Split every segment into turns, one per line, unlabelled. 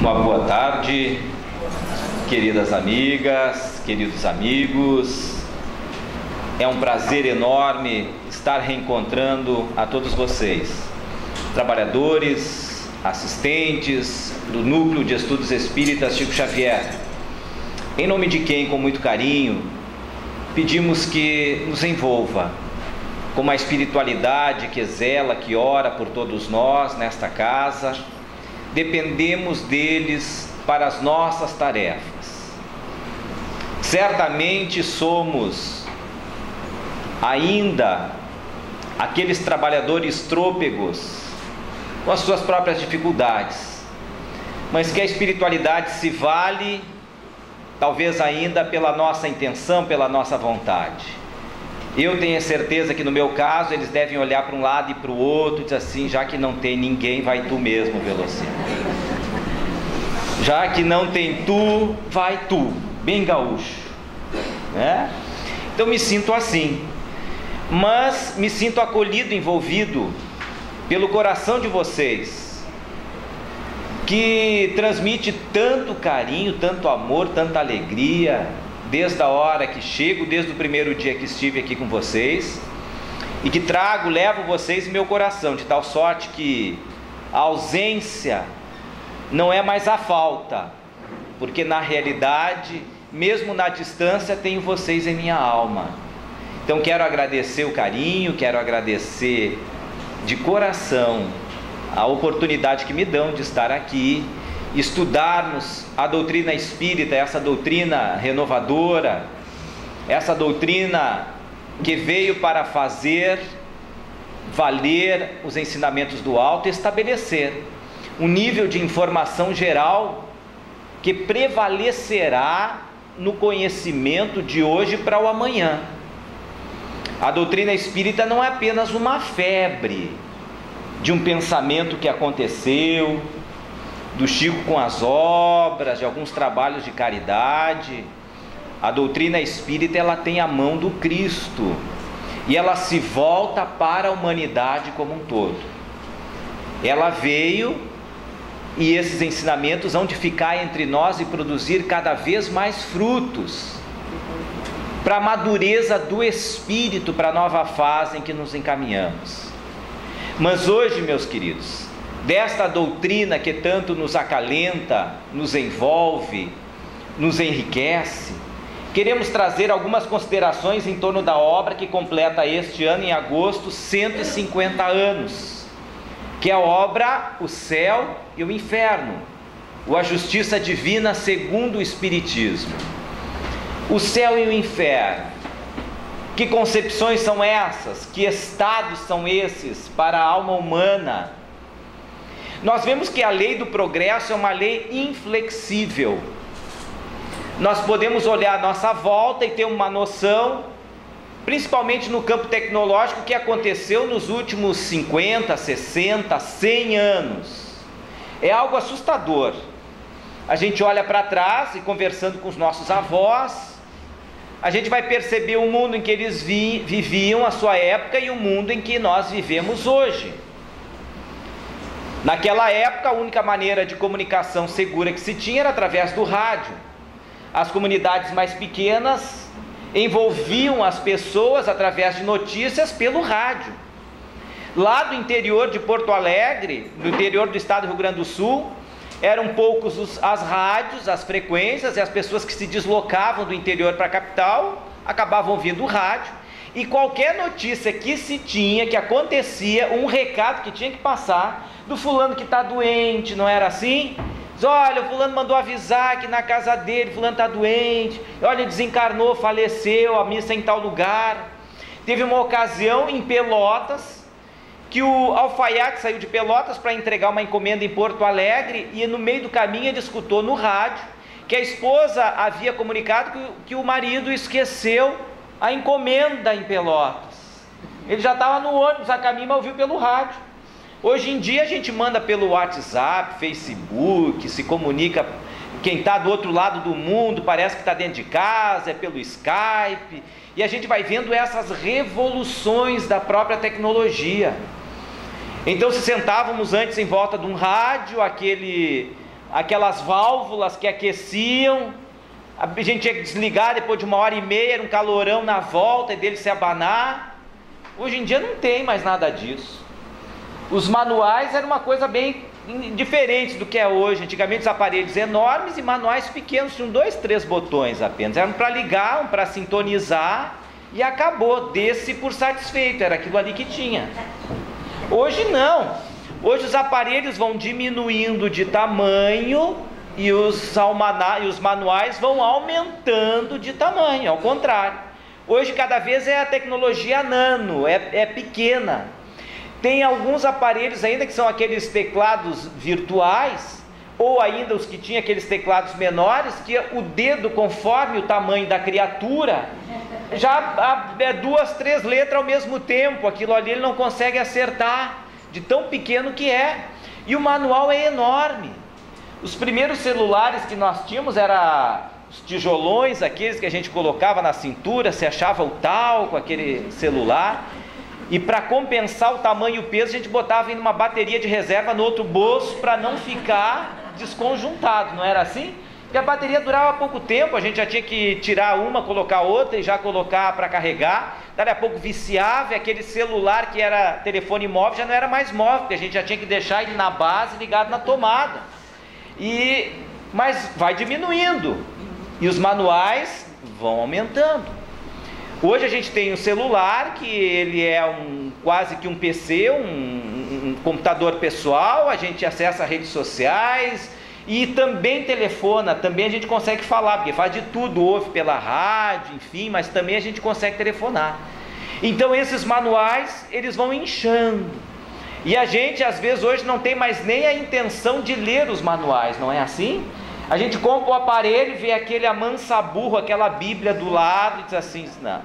Uma boa tarde, queridas amigas, queridos amigos. É um prazer enorme estar reencontrando a todos vocês, trabalhadores, assistentes do Núcleo de Estudos Espíritas Chico Xavier. Em nome de quem, com muito carinho, pedimos que nos envolva com uma espiritualidade que zela, que ora por todos nós nesta casa. Dependemos deles para as nossas tarefas. Certamente somos ainda aqueles trabalhadores trôpegos com as suas próprias dificuldades, mas que a espiritualidade se vale talvez ainda pela nossa intenção, pela nossa vontade. Eu tenho certeza que no meu caso eles devem olhar para um lado e para o outro e dizer assim: já que não tem ninguém, vai tu mesmo, Velocino. Já que não tem tu, vai tu, bem gaúcho, né? Então me sinto assim, mas me sinto acolhido, envolvido pelo coração de vocês, que transmite tanto carinho, tanto amor, tanta alegria, desde a hora que chego, desde o primeiro dia que estive aqui com vocês, e que levo vocês em meu coração, de tal sorte que a ausência não é mais a falta, porque na realidade, mesmo na distância, tenho vocês em minha alma. Então quero agradecer o carinho, quero agradecer de coração a oportunidade que me dão de estar aqui, estudarmos a doutrina espírita, essa doutrina renovadora, essa doutrina que veio para fazer valer os ensinamentos do alto e estabelecer um nível de informação geral que prevalecerá no conhecimento de hoje para o amanhã. A doutrina espírita não é apenas uma febre de um pensamento que aconteceu, do Chico com as obras, de alguns trabalhos de caridade. A doutrina espírita, ela tem a mão do Cristo e ela se volta para a humanidade como um todo. Ela veio e esses ensinamentos vão de ficar entre nós e produzir cada vez mais frutos para a madureza do espírito, para a nova fase em que nos encaminhamos. Mas hoje, meus queridos, desta doutrina que tanto nos acalenta, nos envolve, nos enriquece, queremos trazer algumas considerações em torno da obra que completa este ano, em agosto, 150 anos, que é a obra O Céu e o Inferno, ou a Justiça Divina segundo o Espiritismo. O céu e o inferno, que concepções são essas? Que estados são esses para a alma humana? Nós vemos que a lei do progresso é uma lei inflexível. Nós podemos olhar à nossa volta e ter uma noção, principalmente no campo tecnológico, que aconteceu nos últimos 50, 60, 100 anos. É algo assustador. A gente olha para trás e, conversando com os nossos avós, a gente vai perceber o mundo em que eles viviam a sua época e o mundo em que nós vivemos hoje. Naquela época, a única maneira de comunicação segura que se tinha era através do rádio. As comunidades mais pequenas envolviam as pessoas através de notícias pelo rádio. Lá do interior de Porto Alegre, no interior do estado do Rio Grande do Sul, eram poucos as rádios, as frequências, e as pessoas que se deslocavam do interior para a capital acabavam ouvindo o rádio, e qualquer notícia que se tinha, que acontecia, um recado que tinha que passar, do fulano que está doente, não era assim? Diz: olha, o fulano mandou avisar que na casa dele, fulano está doente, olha, desencarnou, faleceu, a missa é em tal lugar. Teve uma ocasião em Pelotas, que o alfaiate saiu de Pelotas para entregar uma encomenda em Porto Alegre, e no meio do caminho ele escutou no rádio que a esposa havia comunicado que o marido esqueceu a encomenda em Pelotas. Ele já estava no ônibus a caminho, mas ouviu pelo rádio. Hoje em dia a gente manda pelo WhatsApp, Facebook, se comunica, quem está do outro lado do mundo parece que está dentro de casa, é pelo Skype, e a gente vai vendo essas revoluções da própria tecnologia. Então, se sentávamos antes em volta de um rádio, aquele aquelas válvulas que aqueciam, a gente tinha que desligar depois de 1h30, era um calorão na volta e dele se abanar. Hoje em dia não tem mais nada disso. Os manuais eram uma coisa bem diferente do que é hoje. Antigamente os aparelhos enormes e manuais pequenos, tinham 2, 3 botões apenas, eram para ligar, um para sintonizar e acabou, desse por satisfeito, era aquilo ali que tinha. Hoje não, hoje os aparelhos vão diminuindo de tamanho e os manuais vão aumentando de tamanho, ao contrário. Hoje cada vez é a tecnologia nano, é pequena. Tem alguns aparelhos ainda que são aqueles teclados virtuais, ou ainda os que tinham aqueles teclados menores, que o dedo, conforme o tamanho da criatura, já é 2, 3 letras ao mesmo tempo, aquilo ali ele não consegue acertar, de tão pequeno que é. E o manual é enorme. Os primeiros celulares que nós tínhamos eram os tijolões, aqueles que a gente colocava na cintura, se achava o tal com aquele celular, e para compensar o tamanho e o peso, a gente botava em uma bateria de reserva no outro bolso, para não ficar desconjuntado, não era assim? Porque a bateria durava pouco tempo, a gente já tinha que tirar uma, colocar outra e já colocar para carregar. Daqui a pouco viciava, e aquele celular que era telefone móvel já não era mais móvel, porque a gente já tinha que deixar ele na base ligado na tomada. Mas vai diminuindo e os manuais vão aumentando. Hoje a gente tem um celular que ele é quase que um PC, um computador pessoal, a gente acessa redes sociais e também telefona, também a gente consegue falar, porque faz de tudo, ouve pela rádio, enfim, mas também a gente consegue telefonar. Então esses manuais, eles vão inchando. E a gente às vezes hoje não tem mais nem a intenção de ler os manuais, não é assim? A gente compra o aparelho, vê aquele amansa-burro, aquela Bíblia do lado e diz assim, não.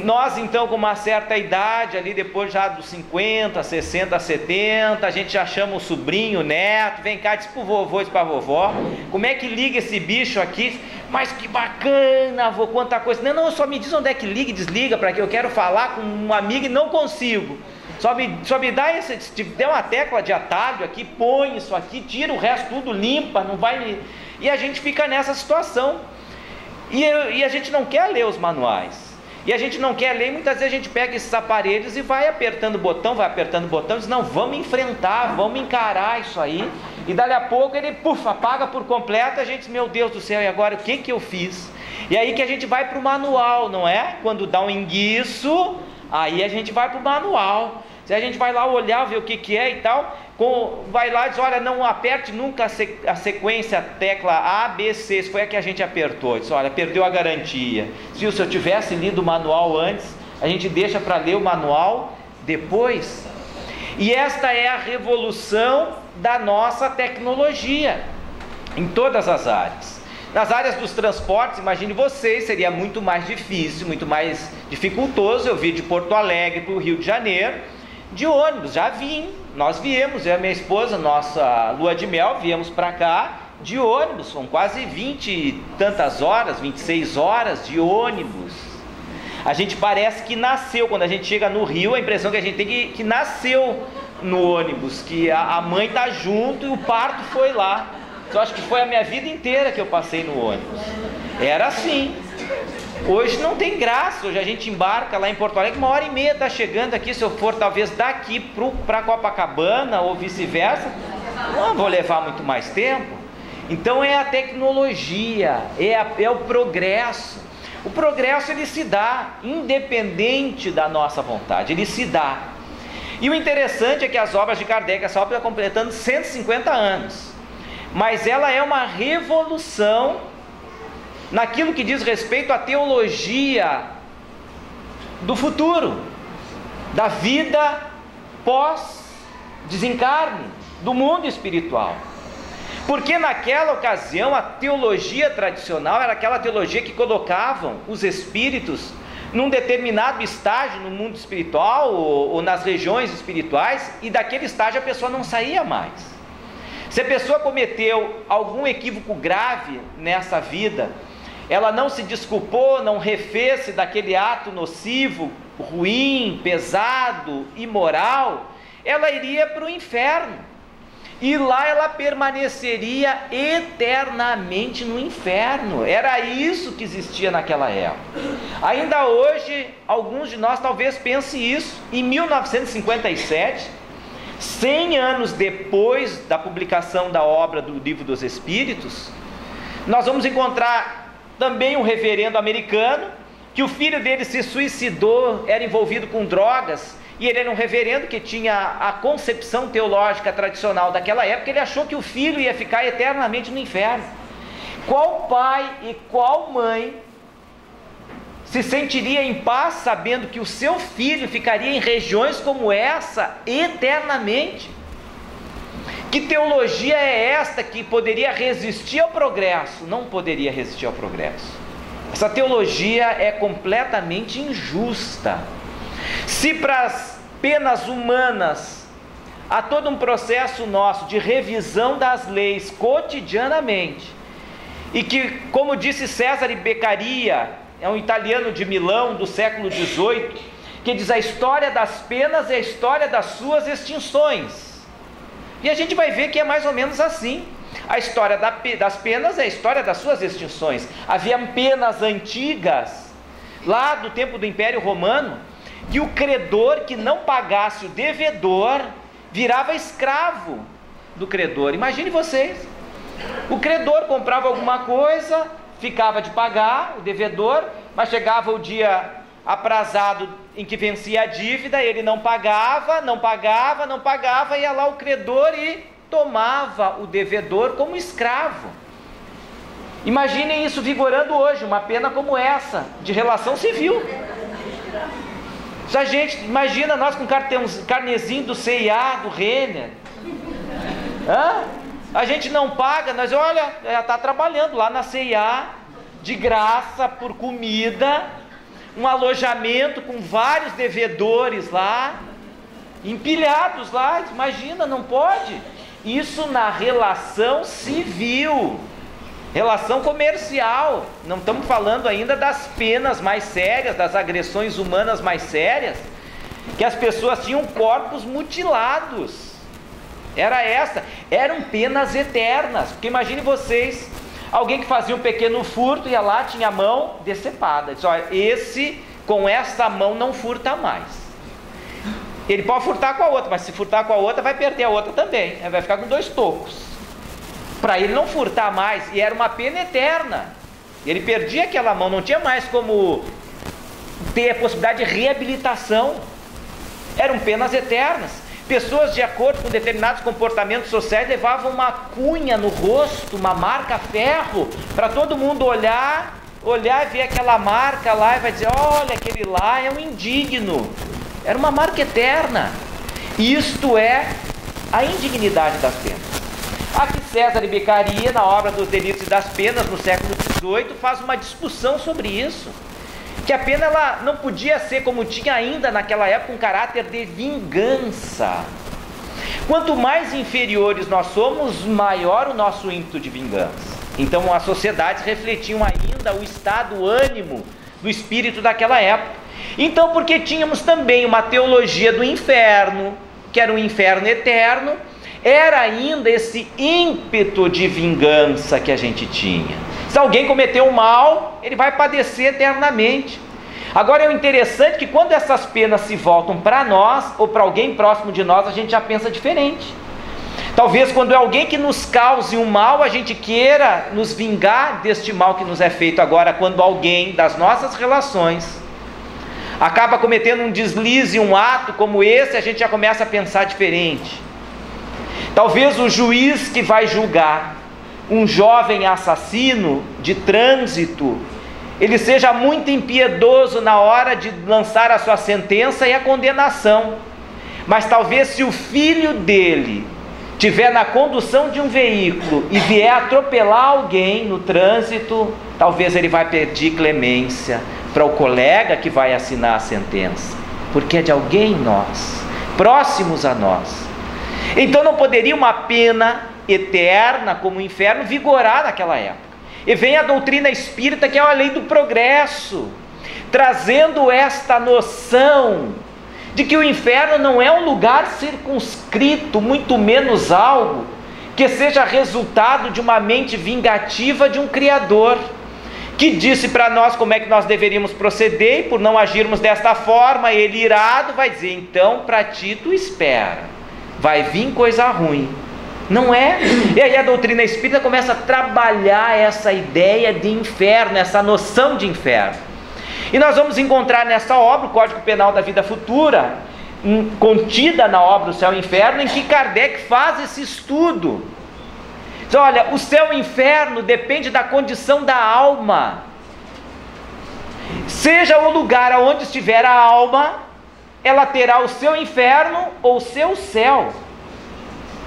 Nós então com uma certa idade, ali depois já dos 50, 60, 70, a gente já chama o sobrinho, o neto, vem cá, diz pro vovô, diz pra vovó, como é que liga esse bicho aqui? Mas que bacana, avô, quanta coisa. Não, só me diz onde é que liga e desliga, para que eu quero falar com um amigo e não consigo. Só me dá esse, se der uma tecla de atalho aqui, põe isso aqui, tira o resto tudo, limpa, não vai... E a gente fica nessa situação. E a gente não quer ler os manuais. E a gente não quer ler, e muitas vezes a gente pega esses aparelhos e vai apertando o botão, e diz, não, vamos enfrentar, vamos encarar isso aí. E dali a pouco ele, apaga por completo, a gente diz, meu Deus do céu, e agora o que eu fiz? E aí que a gente vai para o manual, não é? Quando dá um enguiço, aí a gente vai para o manual. Se a gente vai lá olhar, ver o que é e tal, vai lá e diz, olha, não aperte nunca a sequência, a tecla A, B, C, se foi a que a gente apertou, diz, olha, perdeu a garantia. Se eu tivesse lido o manual antes, a gente deixa para ler o manual depois. E esta é a revolução da nossa tecnologia, em todas as áreas. Nas áreas dos transportes, imagine vocês, seria muito mais difícil, muito mais dificultoso eu vir de Porto Alegre para o Rio de Janeiro, de ônibus. Nós viemos, eu e a minha esposa, nossa lua de mel, viemos para cá de ônibus, são quase 20 e tantas horas, 26 horas de ônibus. A gente parece que nasceu, quando a gente chega no Rio, a impressão que a gente tem que nasceu no ônibus, que a mãe está junto e o parto foi lá. Eu acho que foi a minha vida inteira que eu passei no ônibus, era assim. Hoje não tem graça, hoje a gente embarca lá em Porto Alegre, 1h30 está chegando aqui. Se eu for talvez daqui para Copacabana ou vice-versa, não vou levar muito mais tempo. Então é a tecnologia, é o progresso. O progresso ele se dá independente da nossa vontade, ele se dá. E o interessante é que as obras de Kardec, essa obra está completando 150 anos, mas ela é uma revolução naquilo que diz respeito à teologia do futuro, da vida pós-desencarne, do mundo espiritual. Porque naquela ocasião a teologia tradicional era aquela teologia que colocavam os espíritos num determinado estágio no mundo espiritual ou nas regiões espirituais, e daquele estágio a pessoa não saía mais. Se a pessoa cometeu algum equívoco grave nessa vida, ela não se desculpou, não refez-se daquele ato nocivo, ruim, pesado, imoral, ela iria para o inferno. e lá ela permaneceria eternamente no inferno. Era isso que existia naquela época. Ainda hoje, alguns de nós talvez pensem isso. Em 1957, 100 anos depois da publicação da obra do Livro dos Espíritos, nós vamos encontrar também um reverendo americano, que o filho dele se suicidou, era envolvido com drogas, e ele era um reverendo que tinha a concepção teológica tradicional daquela época. Ele achou que o filho ia ficar eternamente no inferno. Qual pai e qual mãe se sentiria em paz sabendo que o seu filho ficaria em regiões como essa eternamente? Que teologia é esta que poderia resistir ao progresso? Não poderia resistir ao progresso. Essa teologia é completamente injusta. Se para as penas humanas há todo um processo nosso de revisão das leis cotidianamente, e que, como disse Cesare Beccaria, é um italiano de Milão do século XVIII, que diz: a história das penas é a história das suas extinções. E a gente vai ver que é mais ou menos assim. A história das penas é a história das suas extinções. Havia penas antigas, lá do tempo do Império Romano, que o credor que não pagasse o devedor virava escravo do credor. Imagine vocês, o credor comprava alguma coisa, ficava de pagar o devedor, mas chegava o dia aprazado em que vencia a dívida, ele não pagava, ia lá o credor e tomava o devedor como escravo. Imaginem isso vigorando hoje, uma pena como essa, de relação civil. Se a gente, imagina nós com carnezinho do CIA, do Renner, a gente não paga, nós, olha, já está trabalhando lá na CIA, de graça, por comida, um alojamento com vários devedores lá, empilhados lá, imagina, não pode. Isso na relação civil, relação comercial. Não estamos falando ainda das penas mais sérias, das agressões humanas mais sérias, que as pessoas tinham corpos mutilados. Eram penas eternas. Porque imagine vocês, alguém que fazia um pequeno furto, ia lá, tinha a mão decepada, diz: olha, esse com essa mão não furta mais. Ele pode furtar com a outra, mas se furtar com a outra vai perder a outra também, vai ficar com 2 tocos, para ele não furtar mais. E era uma pena eterna. Ele perdia aquela mão, não tinha mais como ter a possibilidade de reabilitação. Eram penas eternas. Pessoas, de acordo com determinados comportamentos sociais, levavam uma cunha no rosto, uma marca a ferro, para todo mundo olhar e ver aquela marca lá e vai dizer: olha, aquele lá é um indigno. Era uma marca eterna. Isto é a indignidade das penas. Aqui Cesare Beccaria, na obra dos Delitos e das Penas, no século XVIII, faz uma discussão sobre isso. Que a pena ela não podia ser, como tinha ainda naquela época, um caráter de vingança. Quanto mais inferiores nós somos, maior o nosso ímpeto de vingança. Então as sociedades refletiam ainda o estado, o ânimo do espírito daquela época. Então, porque tínhamos também uma teologia do inferno, que era um inferno eterno, era ainda esse ímpeto de vingança que a gente tinha. Se alguém cometeu um mal, ele vai padecer eternamente. Agora é interessante que quando essas penas se voltam para nós, ou para alguém próximo de nós, a gente já pensa diferente. Talvez quando é alguém que nos cause um mal, a gente queira nos vingar deste mal que nos é feito. Agora, quando alguém das nossas relações acaba cometendo um deslize, um ato como esse, a gente já começa a pensar diferente. Talvez o juiz que vai julgar um jovem assassino de trânsito, ele seja muito impiedoso na hora de lançar a sua sentença e a condenação. Mas talvez se o filho dele estiver na condução de um veículo e vier atropelar alguém no trânsito, talvez ele vai pedir clemência para o colega que vai assinar a sentença, porque é de alguém nós, próximos a nós. Então não poderia uma pena eterna como o inferno vigorar naquela época. E vem a doutrina espírita, que é a lei do progresso, trazendo esta noção de que o inferno não é um lugar circunscrito, muito menos algo que seja resultado de uma mente vingativa de um Criador, que disse para nós como é que nós deveríamos proceder, e por não agirmos desta forma, ele irado vai dizer: então para ti tu espera, vai vir coisa ruim. Não é? E aí a doutrina espírita começa a trabalhar essa ideia de inferno, essa noção de inferno. E nós vamos encontrar nessa obra, o Código Penal da Vida Futura, contida na obra O Céu e o Inferno, em que Kardec faz esse estudo. Diz: olha, o céu e o inferno depende da condição da alma. Seja o lugar onde estiver a alma, ela terá o seu inferno ou o seu céu.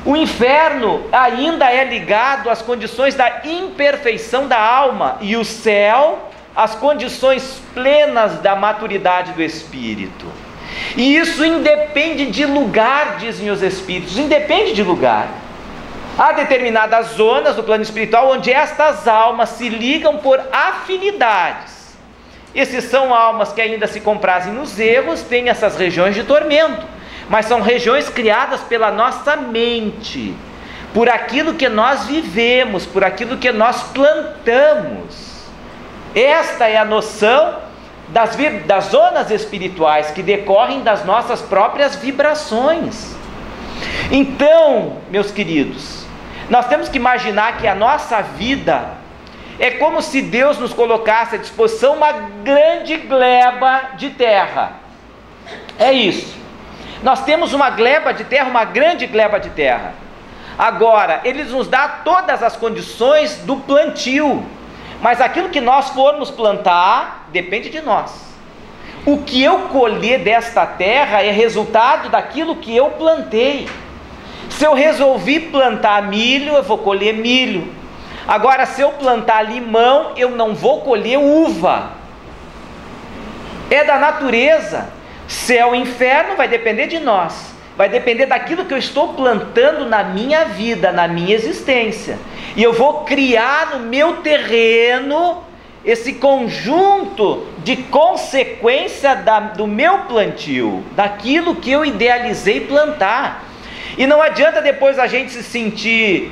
O inferno ainda é ligado às condições da imperfeição da alma, e o céu às condições plenas da maturidade do espírito. E isso independe de lugar, dizem os espíritos, independe de lugar. Há determinadas zonas do plano espiritual onde estas almas se ligam por afinidades. Esses são almas que ainda se comprazem nos erros, têm essas regiões de tormento, mas são regiões criadas pela nossa mente, por aquilo que nós vivemos, por aquilo que nós plantamos. Esta é a noção das zonas espirituais, que decorrem das nossas próprias vibrações. Então, meus queridos, nós temos que imaginar que a nossa vida é como se Deus nos colocasse à disposição uma grande gleba de terra. É isso. Nós temos uma gleba de terra, uma grande gleba de terra. Agora, Ele nos dá todas as condições do plantio, mas aquilo que nós formos plantar depende de nós. O que eu colher desta terra é resultado daquilo que eu plantei. Se eu resolvi plantar milho, eu vou colher milho. Agora, se eu plantar limão, eu não vou colher uva. É da natureza. Céu e inferno vai depender de nós, vai depender daquilo que eu estou plantando na minha vida, na minha existência. E eu vou criar no meu terreno esse conjunto de consequência do meu plantio, daquilo que eu idealizei plantar. E não adianta depois a gente se sentir,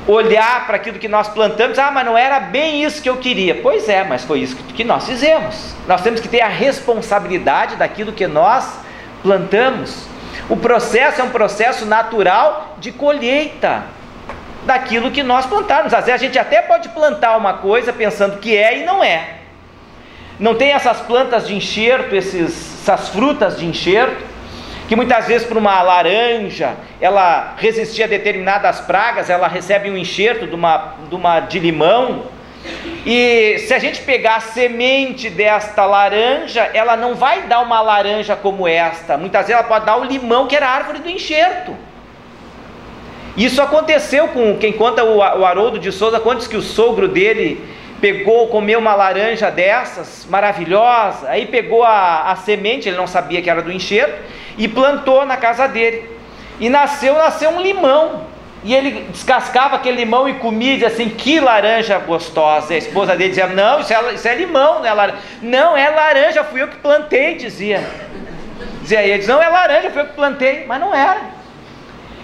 olhar para aquilo que nós plantamos: ah, mas não era bem isso que eu queria. Pois é, mas foi isso que nós fizemos. Nós temos que ter a responsabilidade daquilo que nós plantamos. O processo é um processo natural de colheita daquilo que nós plantarmos. Às vezes a gente até pode plantar uma coisa pensando que é e não é. Não tem essas plantas de enxerto, essas frutas de enxerto, que muitas vezes, para uma laranja, ela resistir a determinadas pragas, ela recebe um enxerto de limão. E se a gente pegar a semente desta laranja, ela não vai dar uma laranja como esta. Muitas vezes ela pode dar o limão, que era a árvore do enxerto. Isso aconteceu com quem conta, o Haroldo de Souza, conta que o sogro dele comeu uma laranja dessas, maravilhosa. Aí pegou a semente, ele não sabia que era do enxerto, e plantou na casa dele. E nasceu um limão. E ele descascava aquele limão e comia, e dizia assim: que laranja gostosa. E a esposa dele dizia: não, isso é limão, não é laranja. Não, é laranja, fui eu que plantei, dizia. Ele dizia: não, é laranja, fui eu que plantei. Mas não era.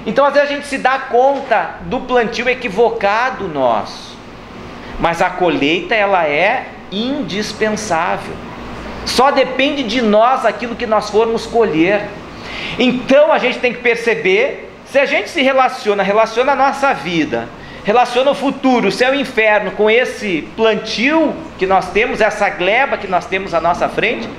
Então às vezes a gente se dá conta do plantio equivocado nosso, mas a colheita, ela é indispensável. Só depende de nós aquilo que nós formos colher. Então a gente tem que perceber, se a gente se relaciona a nossa vida, relaciona o futuro, o céu e o inferno, com esse plantio que nós temos, essa gleba que nós temos à nossa frente,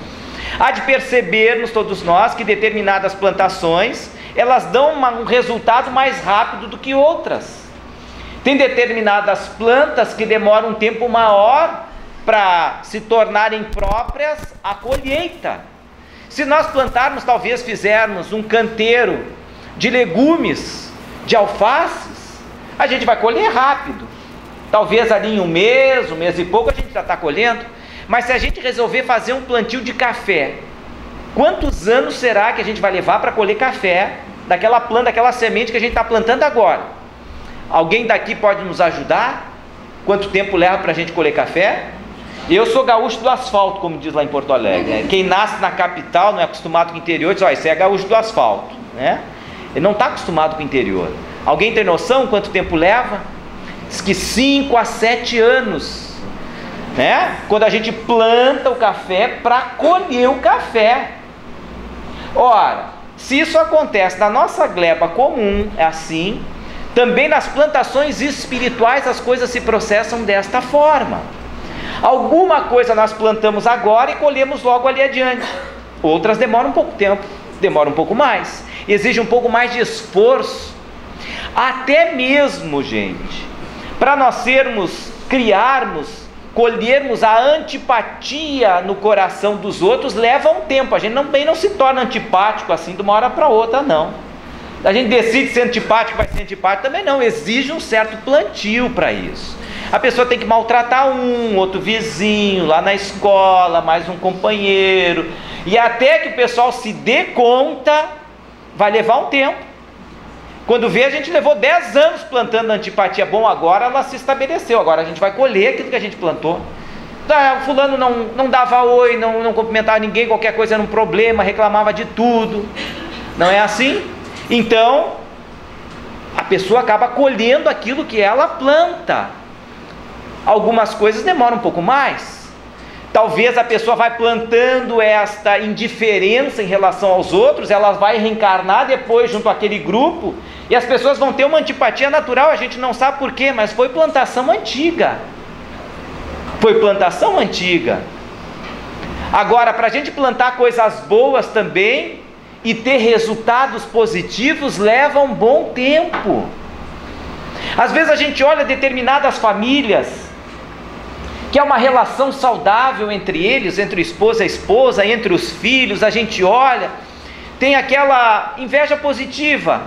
há de percebermos todos nós que determinadas plantações, elas dão um resultado mais rápido do que outras. Tem determinadas plantas que demoram um tempo maior para se tornarem próprias à colheita. Se nós plantarmos, talvez fizermos um canteiro de legumes, de alfaces, a gente vai colher rápido. Talvez ali em um mês e pouco a gente já está colhendo. Mas se a gente resolver fazer um plantio de café, quantos anos será que a gente vai levar para colher café daquela planta, daquela semente que a gente está plantando agora? Alguém daqui pode nos ajudar? Quanto tempo leva para a gente colher café? Eu sou gaúcho do asfalto, como diz lá em Porto Alegre. Quem nasce na capital, não é acostumado com o interior, diz, ó, isso é gaúcho do asfalto, né? Ele não está acostumado com o interior. Alguém tem noção quanto tempo leva? Diz que 5 a 7 anos, né? Quando a gente planta o café para colher o café. Ora, se isso acontece na nossa gleba comum, é assim, também nas plantações espirituais as coisas se processam desta forma. Alguma coisa nós plantamos agora e colhemos logo ali adiante. Outras demoram um pouco tempo, demoram um pouco mais, exige um pouco mais de esforço. Até mesmo, gente, para nós colhermos a antipatia no coração dos outros, leva um tempo. A gente não se torna antipático assim de uma hora para outra, não. A gente decide ser antipático, vai ser antipático também não, exige um certo plantio para isso. A pessoa tem que maltratar outro vizinho, lá na escola, mais um companheiro, e até que o pessoal se dê conta, vai levar um tempo. Quando vê, a gente levou 10 anos plantando antipatia. Bom, agora ela se estabeleceu, agora a gente vai colher aquilo que a gente plantou. O fulano não dava oi, não cumprimentava ninguém, qualquer coisa era um problema, reclamava de tudo. Não é assim? Então, a pessoa acaba colhendo aquilo que ela planta. Algumas coisas demoram um pouco mais. Talvez a pessoa vai plantando esta indiferença em relação aos outros, ela vai reencarnar depois junto àquele grupo, e as pessoas vão ter uma antipatia natural, a gente não sabe porquê, mas foi plantação antiga. Foi plantação antiga. Agora, para a gente plantar coisas boas também, e ter resultados positivos, leva um bom tempo. Às vezes a gente olha determinadas famílias, que é uma relação saudável entre eles, entre o esposo e a esposa, entre os filhos, a gente olha, tem aquela inveja positiva.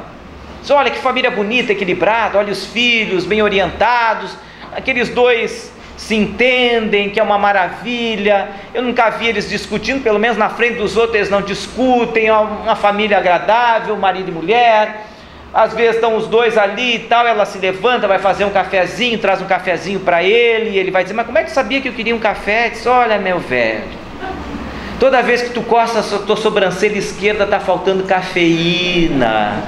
Você olha que família bonita, equilibrada, olha os filhos bem orientados, aqueles dois se entendem, que é uma maravilha. Eu nunca vi eles discutindo, pelo menos na frente dos outros eles não discutem, é uma família agradável, marido e mulher. Às vezes estão os dois ali e tal, ela se levanta, vai fazer um cafezinho, traz um cafezinho para ele, e ele vai dizer, mas como é que tu sabia que eu queria um café? Diz, olha meu velho, toda vez que tu coça a tua sobrancelha esquerda está faltando cafeína,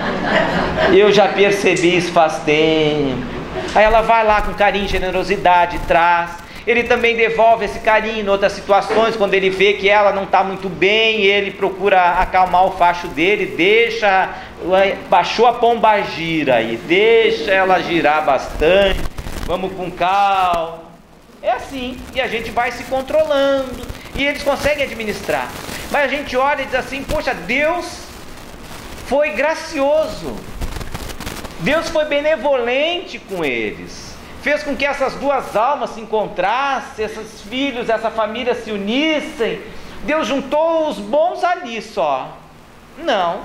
eu já percebi isso faz tempo. Aí ela vai lá com carinho, generosidade, traz. Ele também devolve esse carinho em outras situações, quando ele vê que ela não está muito bem, ele procura acalmar o facho dele, baixou a pomba gira aí, deixa ela girar bastante, vamos com calma. É assim, e a gente vai se controlando, e eles conseguem administrar. Mas a gente olha e diz assim, poxa, Deus foi gracioso, Deus foi benevolente com eles, fez com que essas duas almas se encontrassem, esses filhos, essa família se unissem. Deus juntou os bons ali só. Não,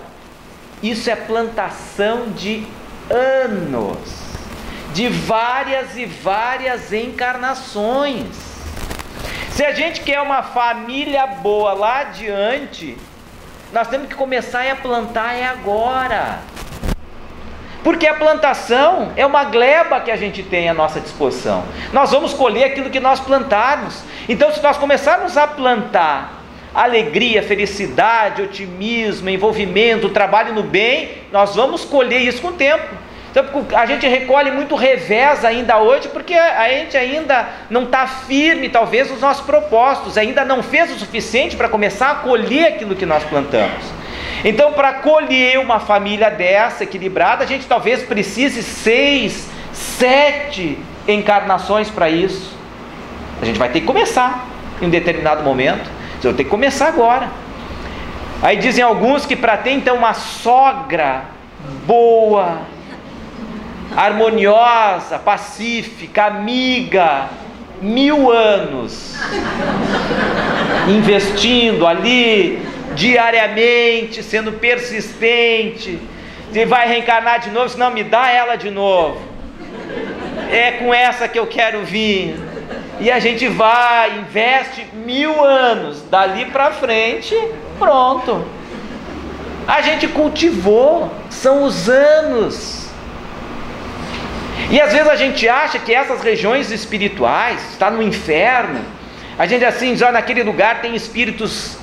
isso é plantação de anos, de várias e várias encarnações. Se a gente quer uma família boa lá adiante, nós temos que começar a plantar agora. Porque a plantação é uma gleba que a gente tem à nossa disposição. Nós vamos colher aquilo que nós plantarmos. Então, se nós começarmos a plantar alegria, felicidade, otimismo, envolvimento, trabalho no bem, nós vamos colher isso com o tempo. Então, a gente recolhe muito revés ainda hoje, porque a gente ainda não está firme, talvez, nos nossos propósitos, ainda não fez o suficiente para começar a colher aquilo que nós plantamos. Então, para colher uma família dessa, equilibrada, a gente talvez precise 6, 7 encarnações para isso. A gente vai ter que começar em um determinado momento. Eu tenho que começar agora. Aí dizem alguns que para ter então uma sogra boa, harmoniosa, pacífica, amiga, 1000 anos, investindo ali diariamente, sendo persistente, e vai reencarnar de novo, se não me dá ela de novo, é com essa que eu quero vir. E a gente vai, investe 1000 anos, dali para frente, pronto, a gente cultivou, são os anos. E às vezes a gente acha que essas regiões espirituais, está no inferno, A gente assim diz, naquele lugar tem espíritos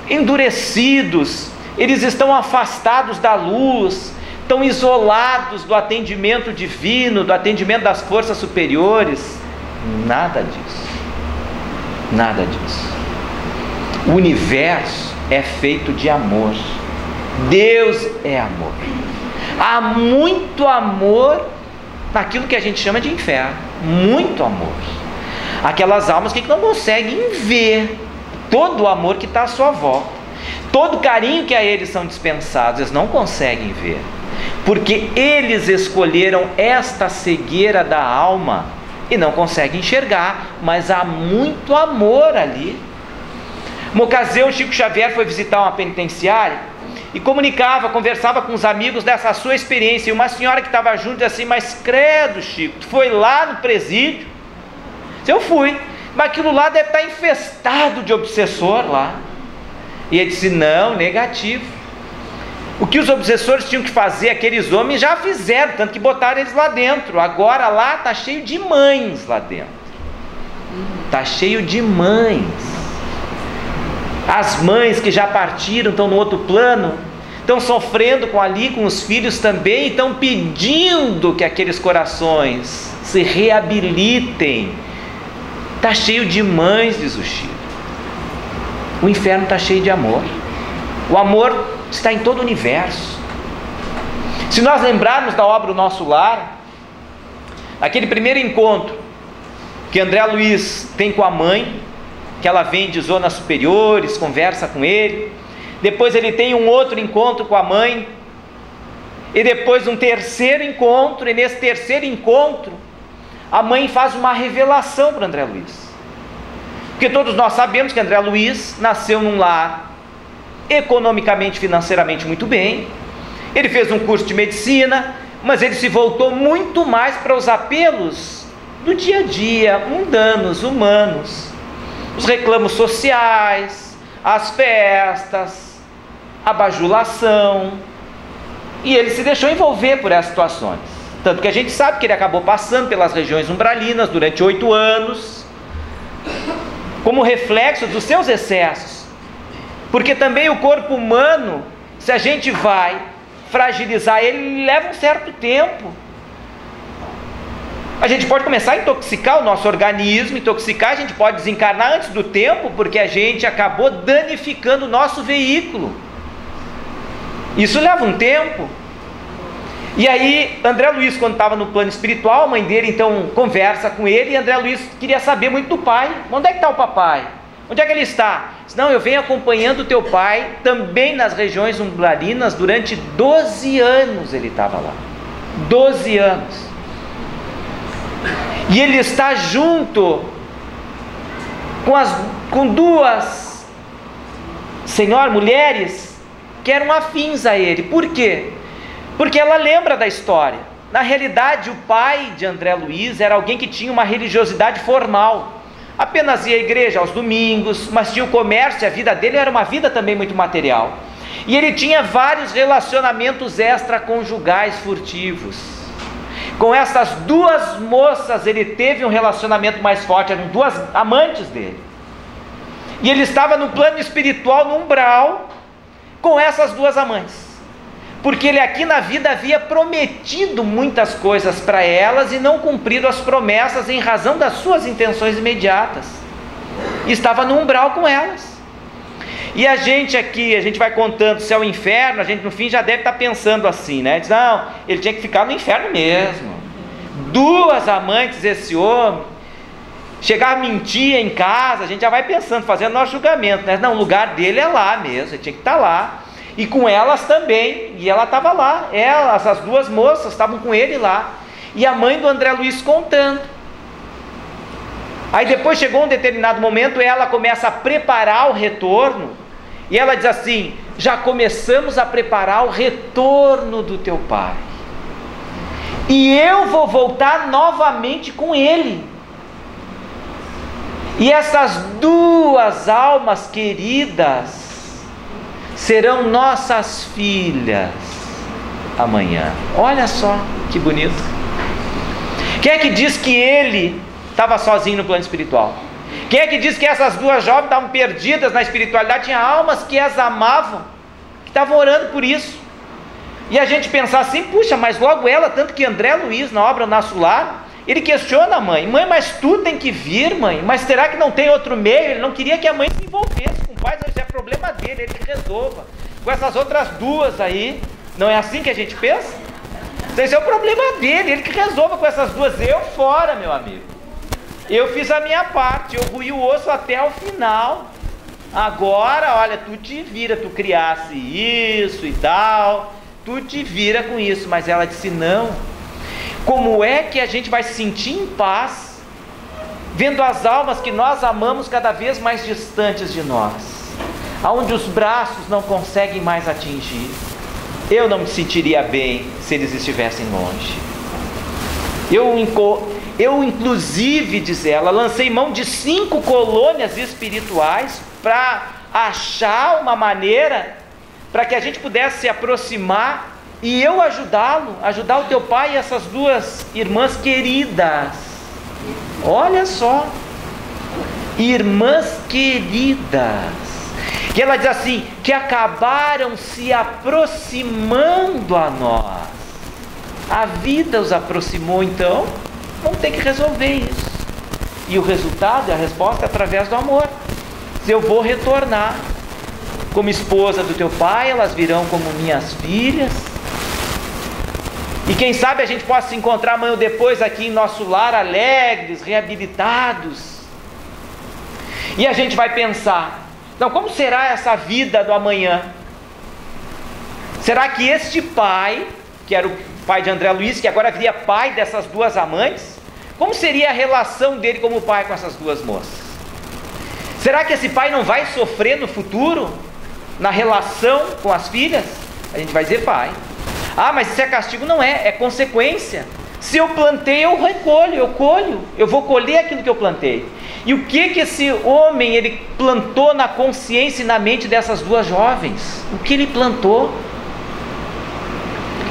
endurecidos, eles estão afastados da luz, estão isolados do atendimento divino, do atendimento das forças superiores. Nada disso. Nada disso. O universo é feito de amor. Deus é amor. Há muito amor naquilo que a gente chama de inferno. Muito amor. Aquelas almas que não conseguem ver todo o amor que está à sua volta, todo o carinho que a eles são dispensados, eles não conseguem ver, porque eles escolheram esta cegueira da alma e não conseguem enxergar, mas há muito amor ali. Uma ocasião, Chico Xavier foi visitar uma penitenciária e conversava com os amigos dessa sua experiência, e uma senhora que estava junto disse assim: mas credo, Chico, tu foi lá no presídio? Eu fui, mas aquilo lá deve estar infestado de obsessor lá. E ele disse: não, negativo. O que os obsessores tinham que fazer, aqueles homens já fizeram, tanto que botaram eles lá dentro. Agora lá está cheio de mães lá dentro. Está cheio de mães. As mães que já partiram, estão no outro plano, estão sofrendo com os filhos também, estão pedindo que aqueles corações se reabilitem. Está cheio de mães, diz o Chico. O inferno está cheio de amor. O amor está em todo o universo. Se nós lembrarmos da obra O Nosso Lar, aquele primeiro encontro que André Luiz tem com a mãe, que ela vem de zonas superiores, conversa com ele, depois ele tem um outro encontro com a mãe, e depois um terceiro encontro, e nesse terceiro encontro a mãe faz uma revelação para André Luiz, porque todos nós sabemos que André Luiz nasceu num lar economicamente, financeiramente muito bem, ele fez um curso de medicina, mas ele se voltou muito mais para os apelos do dia a dia, mundanos, humanos, os reclamos sociais, as festas, a bajulação, e ele se deixou envolver por essas situações, tanto que a gente sabe que ele acabou passando pelas regiões umbralinas durante 8 anos, como reflexo dos seus excessos, porque também o corpo humano, se a gente vai fragilizar ele, leva um certo tempo. A gente pode começar a intoxicar o nosso organismo, a gente pode desencarnar antes do tempo, porque a gente acabou danificando o nosso veículo. Isso leva um tempo. E aí, André Luiz, quando estava no plano espiritual, a mãe dele então conversa com ele, e André Luiz queria saber muito do pai. Onde é que está o papai? Onde é que ele está? Diz: não, eu venho acompanhando o teu pai, também nas regiões umbralinas, durante 12 anos ele estava lá. 12 anos. E ele está junto com duas mulheres que eram afins a ele. Por quê? Porque ela lembra da história. Na realidade, o pai de André Luiz era alguém que tinha uma religiosidade formal, apenas ia à igreja aos domingos, mas tinha o comércio, e a vida dele era uma vida também muito material, e ele tinha vários relacionamentos extraconjugais furtivos. Com essas duas moças ele teve um relacionamento mais forte, eram duas amantes dele, e ele estava no plano espiritual, no umbral, com essas duas amantes, porque ele aqui na vida havia prometido muitas coisas para elas e não cumprido as promessas em razão das suas intenções imediatas, e estava no umbral com elas. E a gente aqui, a gente vai contando se é o inferno, a gente no fim já deve estar pensando assim, né? Diz: não, ele tinha que ficar no inferno mesmo. Duas amantes esse homem, chegar a mentir em casa, a gente já vai pensando, fazendo nosso julgamento, né? Não, o lugar dele é lá mesmo, ele tinha que estar lá. E com elas também, e ela estava lá, as duas moças estavam com ele lá, e a mãe do André Luiz contando. Aí depois chegou um determinado momento, ela começa a preparar o retorno, e ela diz assim: já começamos a preparar o retorno do teu pai, e eu vou voltar novamente com ele, e essas duas almas queridas serão nossas filhas amanhã. Olha só que bonito. Quem é que diz que ele estava sozinho no plano espiritual? Quem é que diz que essas duas jovens estavam perdidas na espiritualidade? Tinha almas que as amavam, que estavam orando por isso. E a gente pensar assim, puxa, mas logo ela, tanto que André Luiz, na obra Nosso Lar, ele questiona a mãe: mãe, mas tu tem que vir, mãe, mas será que não tem outro meio? Ele não queria que a mãe se envolvesse com o pai, isso é problema dele, ele que resolva. Com essas outras duas aí, não é assim que a gente pensa? Esse é o problema dele, ele que resolva com essas duas. Eu fora, meu amigo. Eu fiz a minha parte, eu ruí o osso até o final. Agora, olha, tu te vira, tu criasse isso e tal, tu te vira com isso. Mas ela disse: não. Como é que a gente vai se sentir em paz vendo as almas que nós amamos cada vez mais distantes de nós, aonde os braços não conseguem mais atingir? Eu não me sentiria bem se eles estivessem longe. Eu inclusive, diz ela, lancei mão de 5 colônias espirituais para achar uma maneira para que a gente pudesse se aproximar e eu ajudá-lo, ajudar o teu pai e essas duas irmãs queridas. Olha só, irmãs queridas, que ela diz assim, que acabaram se aproximando a nós. A vida os aproximou, então vamos ter que resolver isso. E o resultado, a resposta é através do amor. Se eu vou retornar como esposa do teu pai, elas virão como minhas filhas. E quem sabe a gente possa se encontrar amanhã ou depois aqui em Nosso Lar, alegres, reabilitados. E a gente vai pensar: então, como será essa vida do amanhã? Será que este pai, que era o pai de André Luiz, que agora viria pai dessas duas amantes, como seria a relação dele como pai com essas duas moças? Será que esse pai não vai sofrer no futuro, na relação com as filhas? A gente vai dizer: pai. Ah, mas isso é castigo? Não é, é consequência. Se eu plantei, eu recolho, eu colho, eu vou colher aquilo que eu plantei. E o que esse homem, ele plantou na consciência e na mente dessas duas jovens? O que ele plantou?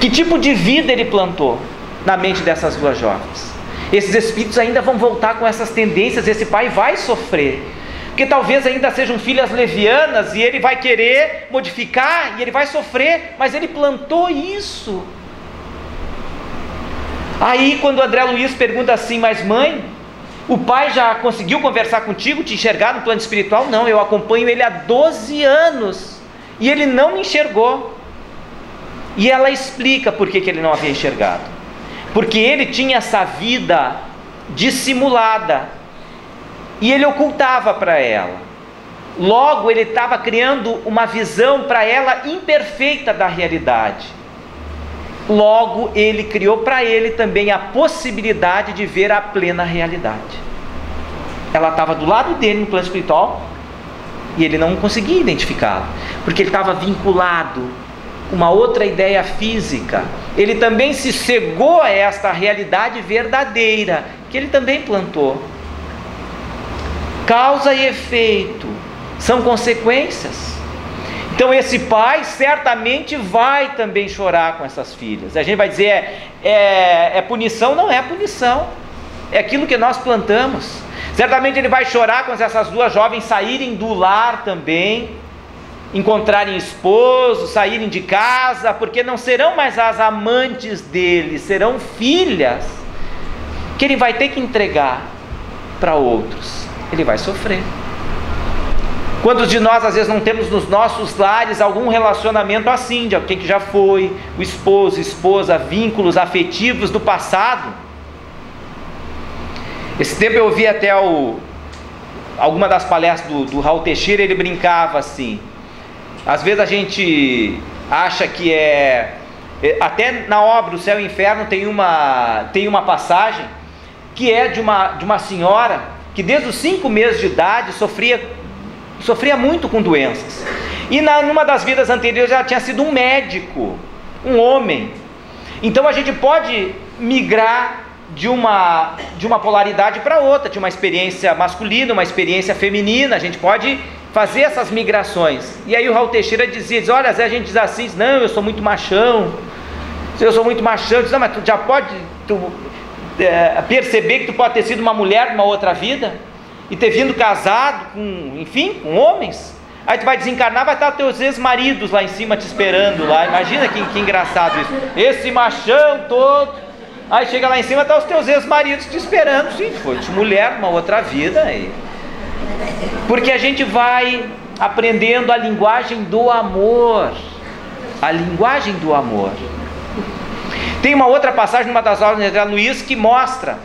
Que tipo de vida ele plantou na mente dessas duas jovens? Esses espíritos ainda vão voltar com essas tendências, esse pai vai sofrer, porque talvez ainda sejam filhas levianas, e ele vai querer modificar, e ele vai sofrer, mas ele plantou isso. Aí quando André Luiz pergunta assim: mas mãe, o pai já conseguiu conversar contigo, te enxergar no plano espiritual? Não, eu acompanho ele há 12 anos, e ele não me enxergou. E ela explica por que ele não havia enxergado. Porque ele tinha essa vida dissimulada, e ele ocultava para ela. Logo ele estava criando uma visão para ela imperfeita da realidade. Logo ele criou para ele também a possibilidade de ver a plena realidade. Ela estava do lado dele no plano espiritual, e ele não conseguia identificá-la, porque ele estava vinculado com uma outra ideia física. Ele também se cegou a esta realidade verdadeira, que ele também plantou. Causa e efeito são consequências. Então esse pai certamente vai também chorar com essas filhas. A gente vai dizer: é punição? Não é punição, é aquilo que nós plantamos. Certamente ele vai chorar quando essas duas jovens saírem do lar também, encontrarem esposo, saírem de casa, porque não serão mais as amantes dele, serão filhas que ele vai ter que entregar para outros. Ele vai sofrer. Quantos de nós às vezes não temos nos nossos lares algum relacionamento assim, de alguém que já foi, o esposo, esposa, vínculos afetivos do passado? Esse tempo eu ouvi até alguma das palestras do Raul Teixeira, ele brincava assim: às vezes a gente acha que até na obra O Céu e o Inferno tem uma passagem que é de uma senhora que desde os 5 meses de idade sofria muito com doenças, e numa das vidas anteriores ela tinha sido um médico, um homem. Então a gente pode migrar de uma polaridade para outra, de uma experiência masculina, uma experiência feminina. A gente pode fazer essas migrações. E aí o Raul Teixeira diz: olha, às vezes a gente diz assim: não, eu sou muito machão, diz: não, mas tu já pode perceber que tu pode ter sido uma mulher numa outra vida. e ter vindo casado com, enfim, com homens. Aí tu vai desencarnar, vai estar os teus ex-maridos lá em cima te esperando lá. Imagina que engraçado isso. Esse machão todo. Aí chega lá em cima, tá os teus ex-maridos te esperando. Sim, foi de mulher, uma outra vida. Porque a gente vai aprendendo a linguagem do amor. A linguagem do amor. Tem uma outra passagem numa das aulas de André Luiz que mostra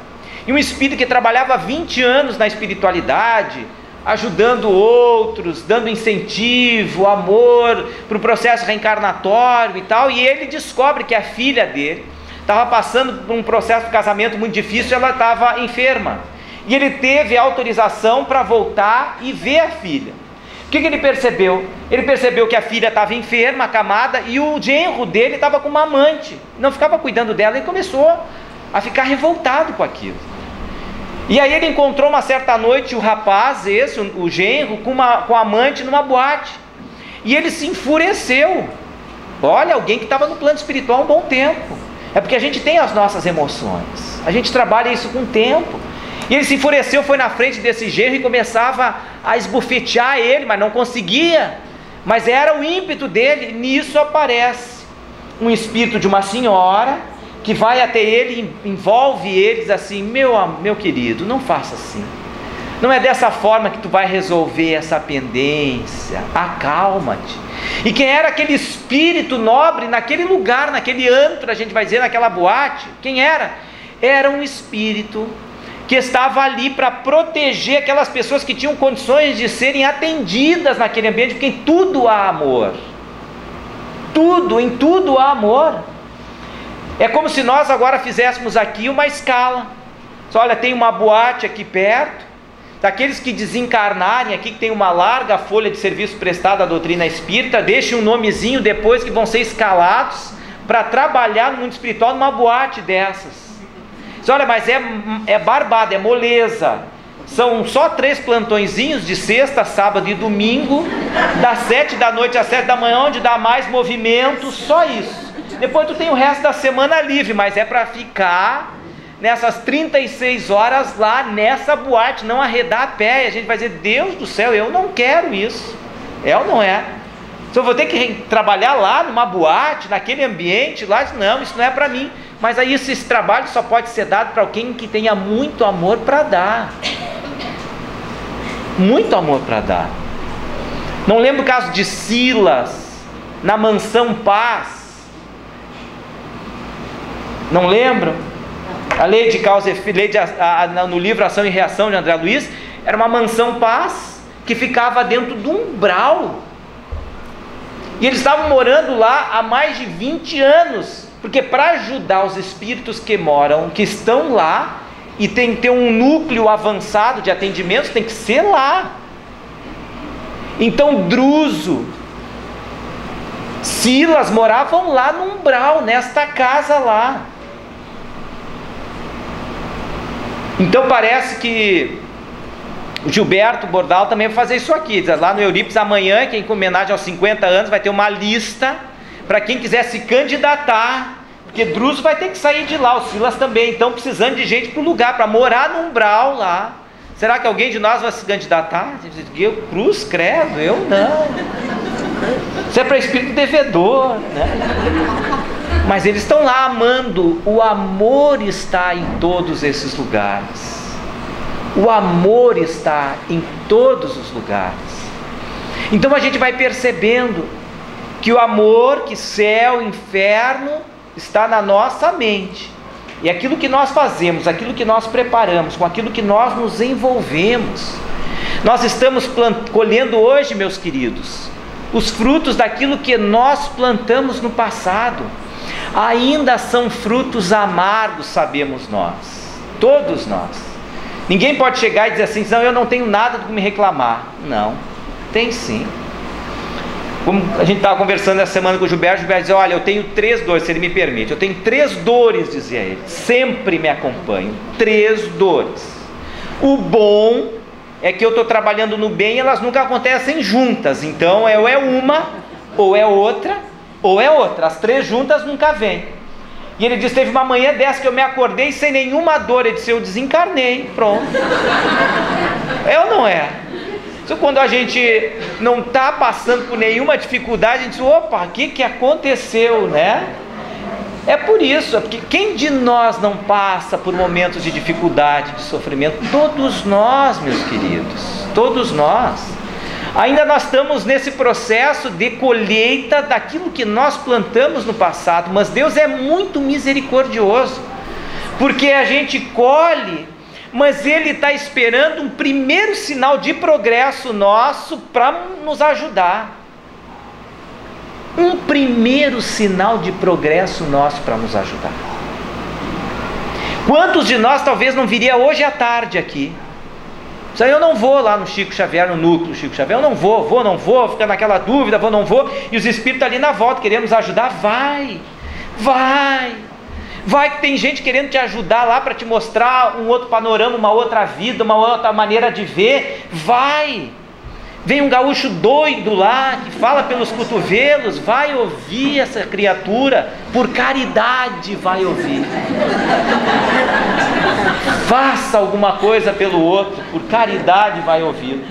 um espírito que trabalhava 20 anos na espiritualidade, ajudando outros, dando incentivo, amor para o processo reencarnatório e tal, e ele descobre que a filha dele estava passando por um processo de casamento muito difícil, ela estava enferma, e ele teve autorização para voltar e ver a filha. O que ele percebeu? Ele percebeu que a filha estava enferma, acamada, e o genro dele estava com uma amante, não ficava cuidando dela, e começou a ficar revoltado com aquilo. E aí ele encontrou uma certa noite o rapaz, o genro, com a amante numa boate, e ele se enfureceu. Olha, alguém que estava no plano espiritual há um bom tempo. É porque a gente tem as nossas emoções, a gente trabalha isso com o tempo. E ele se enfureceu, foi na frente desse genro e começava a esbofetear ele, mas não conseguia. Mas era o ímpeto dele. Nisso aparece um espírito de uma senhora que vai até ele, envolve eles assim: meu querido, não faça assim. Não é dessa forma que tu vai resolver essa pendência. Acalma-te. E quem era aquele espírito nobre naquele lugar, naquele antro, a gente vai dizer, naquela boate? Quem era? Era um espírito que estava ali para proteger aquelas pessoas que tinham condições de serem atendidas naquele ambiente, porque em tudo há amor. Em tudo há amor. É como se nós agora fizéssemos aqui uma escala. Olha, tem uma boate aqui perto, daqueles que desencarnarem aqui, que tem uma larga folha de serviço prestado à doutrina espírita, deixem um nomezinho depois que vão ser escalados para trabalhar no mundo espiritual numa boate dessas. Olha, mas é barbada, é moleza. São só 3 plantõezinhos de sexta, sábado e domingo, das 7 da noite às 7 da manhã, onde dá mais movimento, só isso. Depois tu tem o resto da semana livre, mas é para ficar nessas 36 horas lá nessa boate, não arredar a pé. E a gente vai dizer: Deus do céu, eu não quero isso. É ou não é? Se eu vou ter que trabalhar lá numa boate, naquele ambiente lá, não, isso não é para mim. Mas aí esse trabalho só pode ser dado para alguém que tenha muito amor para dar. Muito amor para dar. Não lembro o caso de Silas na mansão Paz? Não lembram? A lei de causa e efeito, no livro Ação e Reação de André Luiz, era uma mansão Paz que ficava dentro do umbral. E eles estavam morando lá há mais de 20 anos, porque para ajudar os espíritos que estão lá, e tem que ter um núcleo avançado de atendimentos, tem que ser lá. Então Druso, Silas moravam lá no umbral, nesta casa lá. Então parece que o Gilberto Bordal também vai fazer isso aqui. Lá no Eurípides amanhã, que em homenagem aos 50 anos, vai ter uma lista para quem quiser se candidatar, porque Druso vai ter que sair de lá, o Silas também, então precisando de gente para o lugar, para morar no umbral lá. Será que alguém de nós vai se candidatar? Eu, cruz, credo, eu não. Isso é para espírito devedor, né? Mas eles estão lá amando. O amor está em todos esses lugares. O amor está em todos os lugares. Então a gente vai percebendo que o amor, que céu, inferno, está na nossa mente. E aquilo que nós fazemos, aquilo que nós preparamos, com aquilo que nós nos envolvemos, nós estamos colhendo hoje, meus queridos, os frutos daquilo que nós plantamos no passado. Ainda são frutos amargos, sabemos nós, todos nós. Ninguém pode chegar e dizer assim: não, eu não tenho nada do que me reclamar. Não, tem sim. Como a gente estava conversando essa semana com o Gilberto dizia: olha, eu tenho 3 dores, se ele me permite, eu tenho 3 dores, dizia ele, sempre me acompanham, 3 dores. O bom é que eu estou trabalhando no bem, elas nunca acontecem juntas, então ou é uma, ou é outra, ou é outra, as 3 juntas nunca vêm. E ele disse, teve uma manhã dessa que eu me acordei sem nenhuma dor. Ele disse, eu desencarnei, pronto. É ou não é? Então, quando a gente não está passando por nenhuma dificuldade, a gente diz, opa, o que aconteceu, né? É por isso, porque quem de nós não passa por momentos de dificuldade, de sofrimento? Todos nós, meus queridos, todos nós. Ainda nós estamos nesse processo de colheita daquilo que nós plantamos no passado, mas Deus é muito misericordioso, porque a gente colhe, mas Ele está esperando um primeiro sinal de progresso nosso para nos ajudar. Um primeiro sinal de progresso nosso para nos ajudar. Quantos de nós talvez não viria hoje à tarde aqui? Eu não vou lá no Chico Xavier, no núcleo Chico Xavier, eu não vou, fica naquela dúvida, vou, não vou, e os espíritos ali na volta querendo nos ajudar. Vai que tem gente querendo te ajudar lá para te mostrar um outro panorama, uma outra vida, uma outra maneira de ver. Vai. Vem um gaúcho doido lá, que fala pelos cotovelos, vai ouvir essa criatura, por caridade vai ouvir. Faça alguma coisa pelo outro, por caridade vai ouvir.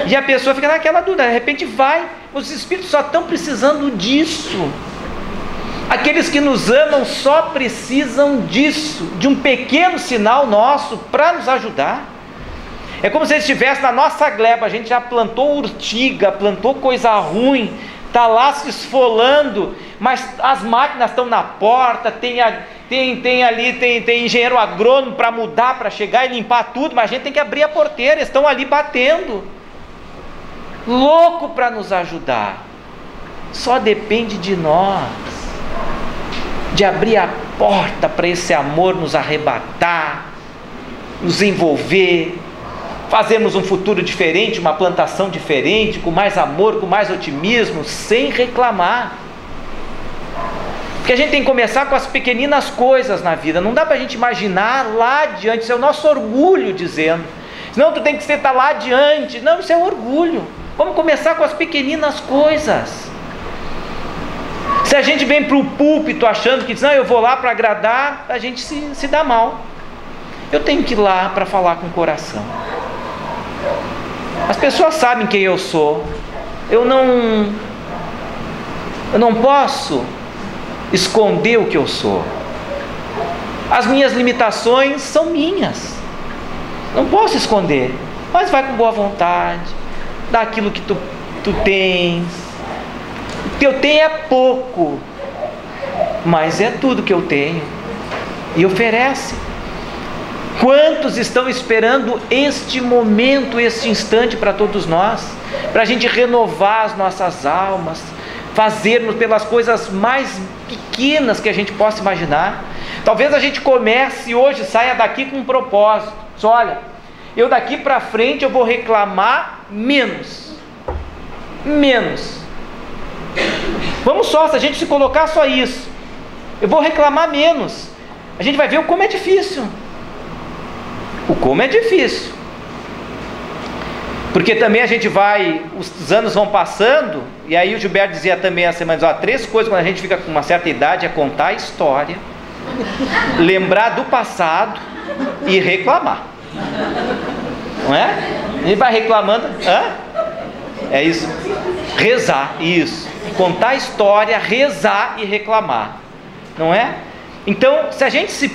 E a pessoa fica naquela dúvida, de repente vai, os espíritos só estão precisando disso. Aqueles que nos amam só precisam disso, de um pequeno sinal nosso para nos ajudar. É como se eles estivessem na nossa gleba, a gente já plantou urtiga, plantou coisa ruim, está lá se esfolando, mas as máquinas estão na porta, tem engenheiro agrônomo para mudar, para chegar e limpar tudo, mas a gente tem que abrir a porteira, eles estão ali batendo, louco para nos ajudar. Só depende de nós, de abrir a porta para esse amor nos arrebatar, nos envolver, fazermos um futuro diferente, uma plantação diferente, com mais amor, com mais otimismo, sem reclamar. Porque a gente tem que começar com as pequeninas coisas na vida. Não dá para a gente imaginar lá adiante. Isso é o nosso orgulho dizendo. Não, tu tem que estar lá adiante. Não, isso é orgulho. Vamos começar com as pequeninas coisas. Se a gente vem para o púlpito achando que não, eu vou lá para agradar, a gente se dá mal. Eu tenho que ir lá para falar com o coração. As pessoas sabem quem eu sou. Eu não posso esconder o que eu sou. As minhas limitações são minhas. Não posso esconder. Mas vai com boa vontade. Dá aquilo que tu tens. O que eu tenho é pouco, mas é tudo que eu tenho. E oferece. Quantos estão esperando este momento, este instante para todos nós? Para a gente renovar as nossas almas, fazermos pelas coisas mais pequenas que a gente possa imaginar. Talvez a gente comece hoje, saia daqui com um propósito. Só olha, eu daqui para frente eu vou reclamar menos. Vamos só, se a gente se colocar só isso, eu vou reclamar menos. A gente vai ver o como é difícil. Porque também a gente vai, os anos vão passando, e aí o Gilberto dizia também essa semana, 3 coisas quando a gente fica com uma certa idade é contar a história, lembrar do passado e reclamar. Não é? A gente vai reclamando, é isso, rezar, isso, contar a história, rezar e reclamar, não é? Então, se a gente se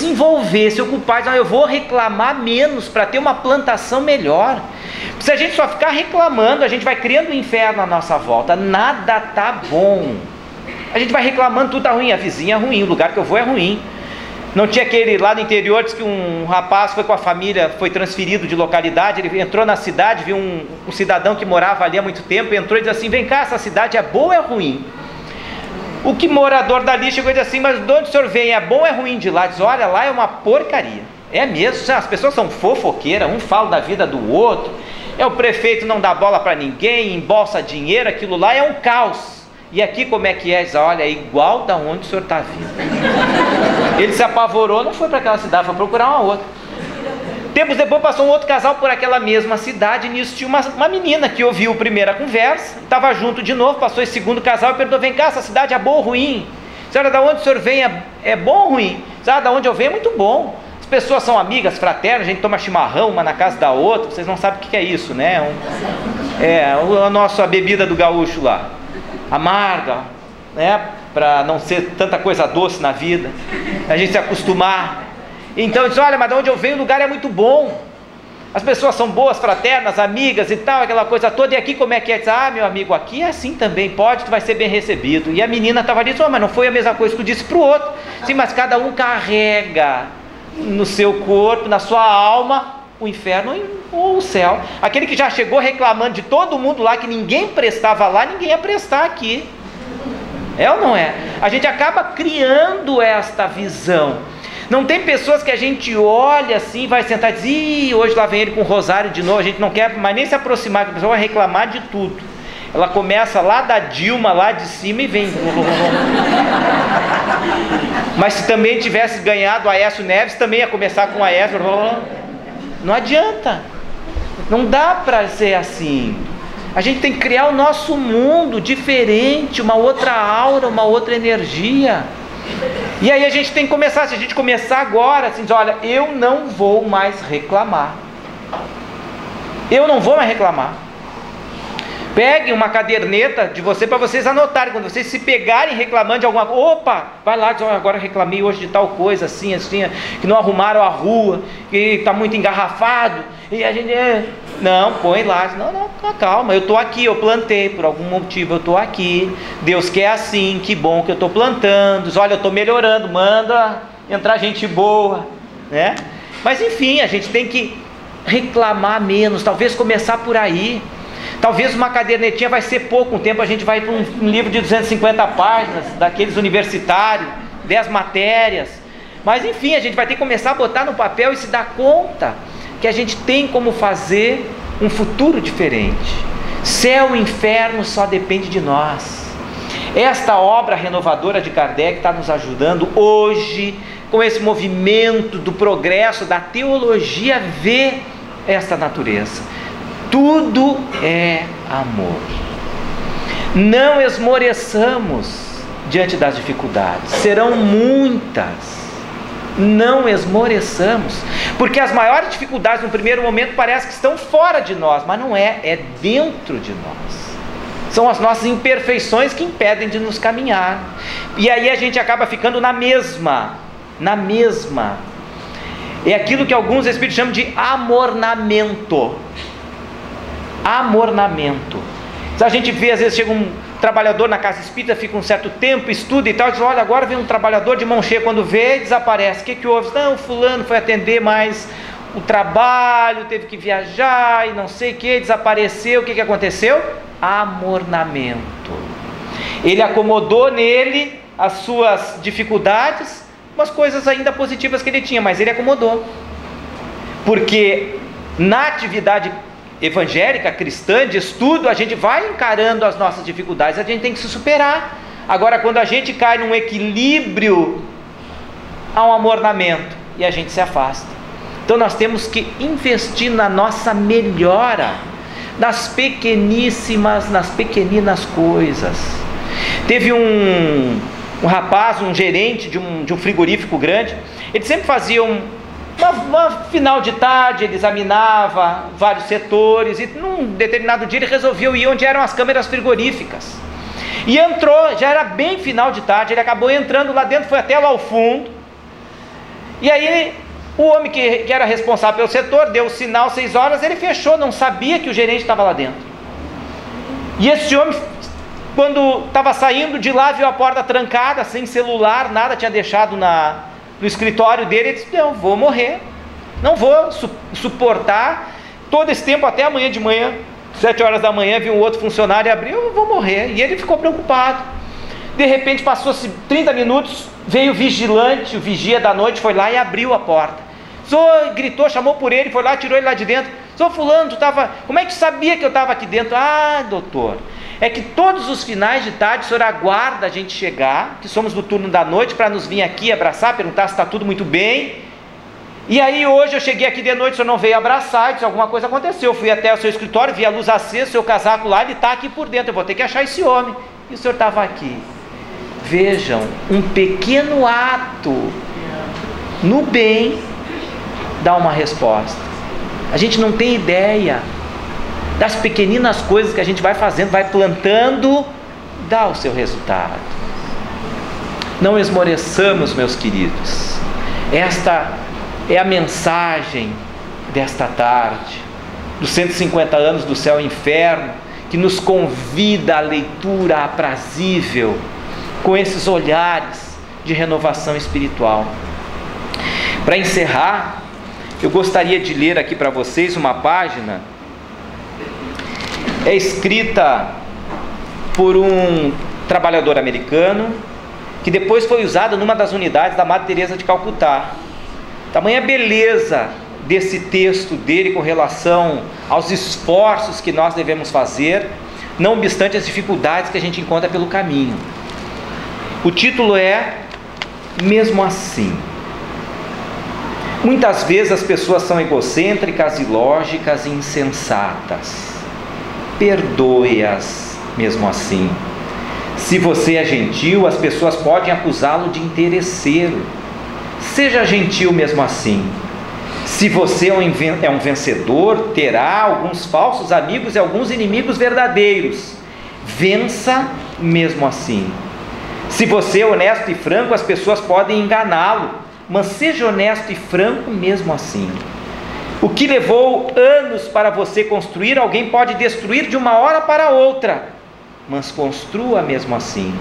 envolver, se ocupar, eu vou reclamar menos para ter uma plantação melhor. Se a gente só ficar reclamando, a gente vai criando um inferno à nossa volta. Nada tá bom. A gente vai reclamando, tudo tá ruim, a vizinha é ruim, o lugar que eu vou é ruim. Não tinha aquele lá no interior, diz que um rapaz foi com a família, foi transferido de localidade, ele entrou na cidade, viu um cidadão que morava ali há muito tempo, entrou e disse assim, vem cá, essa cidade é boa ou é ruim? O que morador dali chegou e disse assim, mas de onde o senhor vem? É bom ou é ruim de lá? Diz, olha, lá é uma porcaria. É mesmo, as pessoas são fofoqueiras, um fala da vida do outro, o prefeito não dá bola para ninguém, embolsa dinheiro, aquilo lá é um caos. E aqui como é que é? Diz, olha, é igual da onde o senhor está vindo. Ele se apavorou, não foi para aquela cidade, foi procurar uma outra. Tempos depois passou um outro casal por aquela mesma cidade, e nisso tinha uma menina que ouviu a primeira conversa, estava junto de novo, passou esse segundo casal e perguntou, vem cá, essa cidade é boa ou ruim? Senhora, da onde o senhor vem é bom ou ruim? Da onde eu venho é muito bom. As pessoas são amigas, fraternas, a gente toma chimarrão uma na casa da outra. Vocês não sabem o que é isso, né? A nossa bebida do gaúcho lá, amarga, né? Para não ser tanta coisa doce na vida, a gente se acostumar. Então diz, olha, mas de onde eu venho o lugar é muito bom. As pessoas são boas, fraternas, amigas e tal, aquela coisa toda. E aqui como é que é? Diz, meu amigo, aqui é assim também, pode, tu vai ser bem recebido. E a menina estava ali, mas não foi a mesma coisa que tu disse para o outro. Sim, mas cada um carrega no seu corpo, na sua alma, o inferno ou o céu. Aquele que já chegou reclamando de todo mundo lá, que ninguém prestava lá, ninguém ia prestar aqui. É ou não é? A gente acaba criando esta visão. Não tem pessoas que a gente olha assim, vai sentar e diz, hoje lá vem ele com o rosário de novo, a gente não quer mais nem se aproximar, a pessoa vai reclamar de tudo. Ela começa lá da Dilma, lá de cima e vem. Mas se também tivesse ganhado o Aécio Neves, também ia começar com o Aécio. Não adianta. Não dá para ser assim. A gente tem que criar o nosso mundo diferente, uma outra aura, uma outra energia. E aí a gente tem que começar, se a gente começar agora, assim, olha, eu não vou mais reclamar. Eu não vou mais reclamar. Peguem uma caderneta de você para vocês anotarem, quando vocês se pegarem reclamando de alguma coisa, opa, vai lá, diz, agora reclamei hoje de tal coisa, assim, que não arrumaram a rua, que está muito engarrafado, e a gente, não, põe lá, não, calma, eu estou aqui, eu plantei, por algum motivo eu estou aqui, Deus quer assim, que bom que eu estou plantando, diz, olha, eu estou melhorando, manda entrar gente boa, né? Mas enfim, a gente tem que reclamar menos, talvez começar por aí. Talvez uma cadernetinha vai ser pouco, um tempo a gente vai para um livro de 250 páginas, daqueles universitários, 10 matérias. Mas enfim, a gente vai ter que começar a botar no papel e se dar conta que a gente tem como fazer um futuro diferente. Céu e inferno só depende de nós. Esta obra renovadora de Kardec está nos ajudando hoje, com esse movimento do progresso, da teologia, a ver esta natureza. Tudo é amor. Não esmoreçamos diante das dificuldades. Serão muitas. Não esmoreçamos. Porque as maiores dificuldades no primeiro momento parece que estão fora de nós, mas não é, é dentro de nós. São as nossas imperfeições que impedem de nos caminhar. E aí a gente acaba ficando na mesma. É aquilo que alguns espíritos chamam de amornamento. Amornamento. A gente vê, às vezes chega um trabalhador na casa espírita, fica um certo tempo, estuda e tal, diz, olha, agora vem um trabalhador de mão cheia, quando vê, desaparece. O que houve? Não, fulano foi atender mais o trabalho, teve que viajar e não sei o que, desapareceu. O que aconteceu? Amornamento. Ele acomodou nele as suas dificuldades, umas coisas ainda positivas que ele tinha, mas ele acomodou. Porque na atividade evangélica, cristã, de estudo, a gente vai encarando as nossas dificuldades, a gente tem que se superar. Agora, quando a gente cai num equilíbrio, há um amornamento e a gente se afasta. Então nós temos que investir na nossa melhora, nas pequeníssimas, nas pequeninas coisas. Teve um rapaz, um gerente de um frigorífico grande, ele sempre fazia uma final de tarde, ele examinava vários setores e num determinado dia ele resolveu ir onde eram as câmeras frigoríficas e entrou, já era bem final de tarde, ele acabou entrando lá dentro, foi até lá ao fundo, e aí o homem que era responsável pelo setor deu o sinal 6 horas, ele fechou, não sabia que o gerente estava lá dentro. E esse homem, quando estava saindo de lá, viu a porta trancada, sem celular, nada, tinha deixado no escritório dele. Ele disse, não, vou morrer, não vou suportar todo esse tempo, até amanhã de manhã, 7 horas da manhã, viu um outro funcionário e abriu, eu vou morrer. E ele ficou preocupado. De repente passou-se 30 minutos, veio o vigilante, o vigia da noite, foi lá e abriu a porta. Gritou, chamou por ele, foi lá, tirou ele lá de dentro. Fulano, como é que tu sabia que eu estava aqui dentro? Ah, doutor, é que todos os finais de tarde o senhor aguarda a gente chegar, que somos do turno da noite, para nos vir aqui abraçar, perguntar se está tudo muito bem. E aí hoje eu cheguei aqui de noite, o senhor não veio abraçar, e disse, alguma coisa aconteceu. Eu fui até o seu escritório, vi a luz acesa, seu casaco lá, ele está aqui por dentro, eu vou ter que achar esse homem. E o senhor estava aqui. vejam, um pequeno ato no bem dá uma resposta. A gente não tem ideia das pequeninas coisas que a gente vai fazendo, vai plantando, dá o seu resultado. Não esmoreçamos, meus queridos. Esta é a mensagem desta tarde, dos 150 anos do céu e inferno, que nos convida à leitura aprazível, com esses olhares de renovação espiritual. Para encerrar, eu gostaria de ler aqui para vocês uma página, é escrita por um trabalhador americano, que depois foi usada numa das unidades da Madre Teresa de Calcutá. Tamanha beleza desse texto dele com relação aos esforços que nós devemos fazer, não obstante as dificuldades que a gente encontra pelo caminho. O título é Mesmo Assim. Muitas vezes as pessoas são egocêntricas, ilógicas e insensatas. Perdoe-as mesmo assim. Se você é gentil, as pessoas podem acusá-lo de interesseiro. Seja gentil mesmo assim. Se você é um vencedor, terá alguns falsos amigos e alguns inimigos verdadeiros. Vença mesmo assim. Se você é honesto e franco, as pessoas podem enganá-lo, mas seja honesto e franco mesmo assim. O que levou anos para você construir, alguém pode destruir de uma hora para outra, mas construa mesmo assim.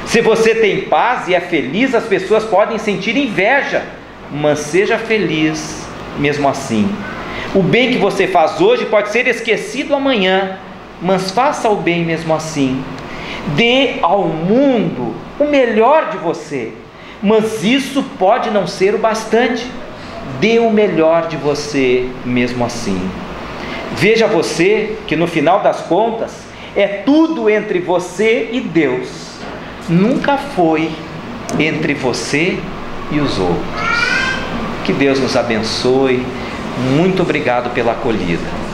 Se você tem paz e é feliz, as pessoas podem sentir inveja, mas seja feliz mesmo assim. O bem que você faz hoje pode ser esquecido amanhã, mas faça o bem mesmo assim. Dê ao mundo o melhor de você, mas isso pode não ser o bastante. Dê o melhor de você mesmo assim. Veja você que no final das contas é tudo entre você e Deus, nunca foi entre você e os outros. Que Deus nos abençoe. Muito obrigado pela acolhida.